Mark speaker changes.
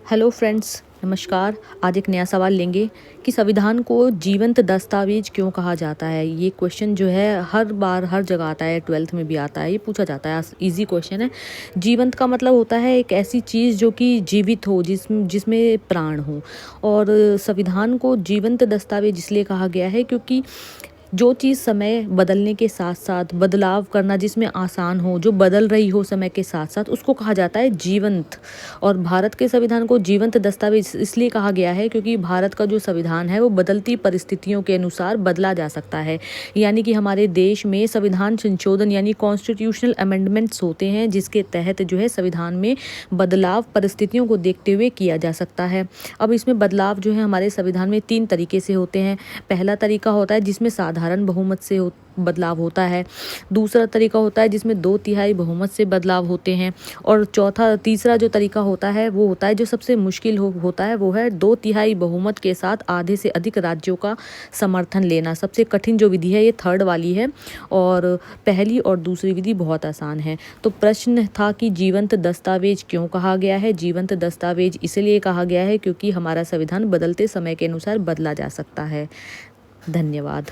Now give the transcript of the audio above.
Speaker 1: Hello friends, नमस्कार। आज एक नया सवाल लेंगे कि संविधान को जीवंत दस्तावेज क्यों कहा जाता है। ये क्वेश्चन जो है हर बार हर जगह आता है, 12th में भी आता है, ये पूछा जाता है। इजी क्वेश्चन है। जीवंत का मतलब होता है एक ऐसी चीज़ जो कि जीवित हो, जिसमें प्राण हो। और संविधान को जीवंत दस्तावेज इसलिए कहा गया है क्योंकि जो चीज़ समय बदलने के साथ साथ बदलाव करना जिसमें आसान हो, जो बदल रही हो समय के साथ साथ, उसको कहा जाता है जीवंत। और भारत के संविधान को जीवंत दस्तावेज इसलिए कहा गया है क्योंकि भारत का जो संविधान है वो बदलती परिस्थितियों के अनुसार बदला जा सकता है। यानी कि हमारे देश में संविधान संशोधन यानी कॉन्स्टिट्यूशनल अमेंडमेंट्स होते हैं, जिसके तहत जो है संविधान में बदलाव परिस्थितियों को देखते हुए किया जा सकता है। अब इसमें बदलाव जो है हमारे संविधान में 3 तरीके से होते हैं। पहला तरीका होता है जिसमें साधारण बहुमत से बदलाव होता है। दूसरा तरीका होता है जिसमें 2/3 बहुमत से बदलाव होते हैं। और तीसरा जो तरीका होता है वो होता है जो सबसे मुश्किल होता है, वो है 2/3 बहुमत के साथ आधे से अधिक राज्यों का समर्थन लेना। सबसे कठिन जो विधि है ये थर्ड वाली है, और पहली और दूसरी विधि बहुत आसान है। तो प्रश्न था कि जीवंत दस्तावेज क्यों कहा गया है। जीवंत दस्तावेज इसलिए कहा गया है क्योंकि हमारा संविधान बदलते समय के अनुसार बदला जा सकता है। धन्यवाद।